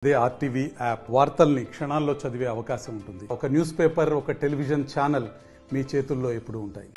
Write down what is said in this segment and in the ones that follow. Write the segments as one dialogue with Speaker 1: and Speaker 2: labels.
Speaker 1: అదే RTV app వార్తల్ని క్షణాల్లో చదివే అవకాశం ఉంటుంది. ఒక న్యూస్ పేపర్, ఒక టెలివిజన్ ఛానల్ మీ చేతుల్లో ఎప్పుడూ ఉంటాయి.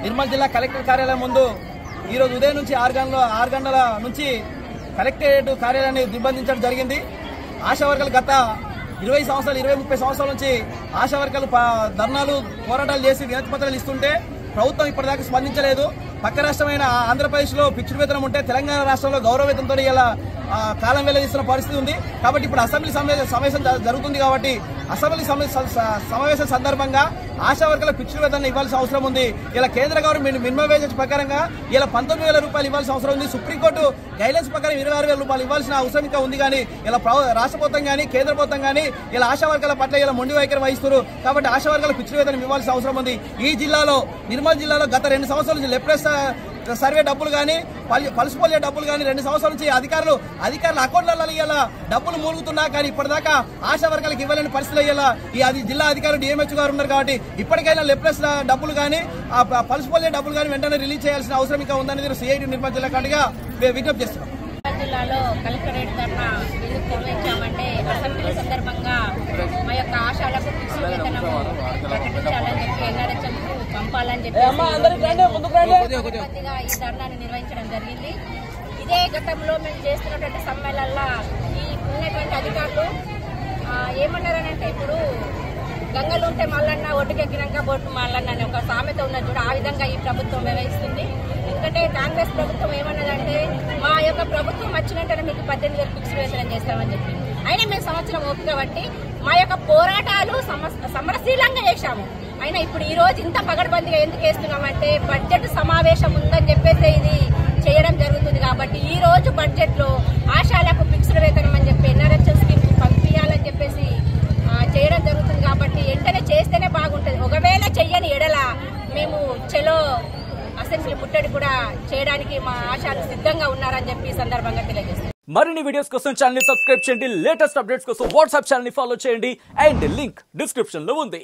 Speaker 2: నిర్మల్ జిల్లా కలెక్టర్ కార్యాలయం ముందు ఈరోజు ఉదయం నుంచి 6 గంటల నుంచి కలెక్టరేట్ కార్యాలయాన్ని దిగ్బంధించడం జరిగింది. ఆశా వర్కర్లు గత 20 సంవత్సరాలు 20-30 సంవత్సరాల నుంచి ఆశా వర్కర్లు ధర్నాలు పోరాటాలు చేసి వినతి పత్రాలు ఇస్తుంటే ప్రభుత్వం ఇప్పటిదాకా స్పందించలేదు. పక్క రాష్ట్రమైన ఆంధ్రప్రదేశ్ లో ఫిక్స్డ్ వేతనం ఉంటే తెలంగాణ రాష్ట్రంలో గౌరవ వేతనంతో ఇలా కాలం వెల్లదీస్తున్న పరిస్థితి ఉంది. కాబట్టి ఇప్పుడు అసెంబ్లీ సమావేశం జరుగుతుంది. కాబట్టి అసెంబ్లీ సమావేశం సందర్భంగా ఆశా వర్కర్లకు ఫిక్స్డ్ వేతనం ఇవ్వాల్సిన అవసరం ఉంది. ఇలా కేంద్ర గవర్నమెంట్ మినిమం వేజెస్ ప్రకారంగా ఇలా 19,000 రూపాయలు ఇవ్వాల్సిన అవసరం ఉంది. సుప్రీంకోర్టు గైడ్లైన్స్ ప్రకారం 26,000 రూపాయలు ఇవ్వాల్సిన అవసరం ఇంకా ఉంది. కానీ ఇలా రాష్ట్ర ప్రభుత్వం కానీ కేంద్ర ప్రభుత్వం కానీ ఇలా ఆశా వర్కర్ల పట్ల ఇలా మొండి వైఖరి వహిస్తున్నారు. కాబట్టి ఆశా వర్కర్లకు ఫిక్స్డ్ వేతనం ఇవ్వాల్సిన అవసరం ఉంది. ఈ జిల్లాలో నిర్మల్ జిల్లాలో గత 2 సంవత్సరాల నుంచి లెప్రెస్ సర్వే డబ్బులు కానీ పల్స్ పోలియో డబ్బులు కానీ 2 సంవత్సరాల నుంచి అధికారుల అకౌంట్లలో ఇలా డబ్బులు మూలుగుతున్నా కానీ ఇప్పటిదాకా ఆశా వర్గాలకు ఇవ్వలేని పరిస్థితులు అయ్యేలా అది జిల్లా అధికారులు డిఎంహెచ్ గారు ఉన్నారు. కాబట్టి ఇప్పటికైనా లెప్రెస్ డబ్బులు కానీ పల్స్ పోలియో డబ్బులు కానీ వెంటనే రిలీజ్ చేయాల్సిన అవసరం ఇంకా ఉందని సిఐటి నిర్మల్ జిల్లా కాటిగా విజ్ఞప్తి చేస్తున్నాం.
Speaker 3: జిల్లాలో కలెక్టరేట్ ధర్నా ఎందుకు నిర్వహించామంటే అసెంబ్లీ సందర్భంగా మా యొక్క ఆశాలకు ఫిక్స్డ్ వేతనం ప్రకటించాలని చెప్పి ఎన్ఆర్హెచ్ఎం పంపాలని చెప్పి ఈ ధర్నాన్ని నిర్వహించడం జరిగింది. ఇదే గతంలో మేము చేస్తున్నటువంటి సమ్మెలల్లో ఈ ఉన్నటువంటి అధికారులు ఏమన్నారనంటే ఇప్పుడు గంగలు ఉంటే మల్లన్న ఒడ్డుకెక్కినాక బొట్టు మల్లన్న అనే ఒక సామెత ఉన్నది చూడ, ఆ విధంగా ఈ ప్రభుత్వం వ్యవహరిస్తుంది. ఎందుకంటే కాంగ్రెస్ ప్రభుత్వం ఏమన్నదంటే మా యొక్క ప్రభుత్వం వచ్చినట్టే మీకు 18,000 ఫిక్స్డ్ వేతనం చేస్తామని చెప్పి, అయినా మేము సంవత్సరం ఓపిక బట్టి మా యొక్క పోరాటాలు సమరశీలంగా చేశాము. అయినా ఇప్పుడు ఈ రోజు ఇంత పగడ్బందీగా ఎందుకు వేస్తున్నామంటే బడ్జెట్ సమావేశం ఉందని చెప్పేసి ఇది చేయడం జరుగుతుంది. కాబట్టి ఈ రోజు బడ్జెట్ లో ఆశాలకు ఫిక్స్డ్ వేతనం అని చెప్పి ఎన్ఆర్హెచ్ఎం స్కీమ్ పంపించాలని చెప్పేసి చేయడం జరుగుతుంది. కాబట్టి వెంటనే చేస్తేనే బాగుంటుంది. ఒకవేళ చెయ్యని ఎడల మేము చెలో అసెంబ్లీ ముట్టడి కూడా చేయడానికి మా ఆశాలు సిద్ధంగా ఉన్నారని చెప్పి ఈ సందర్భంగా తెలియజేస్తాం.
Speaker 4: మరిన్ని వీడియోస్ కోసం ఛానల్ ని సబ్స్క్రైబ్ చేయండి. లేటెస్ట్ అప్డేట్స్ కోసం వాట్సాప్ ఛానల్ ని ఫాలో చేయండి. అండ్ లింక్ డిస్క్రిప్షన్ లో ఉంది.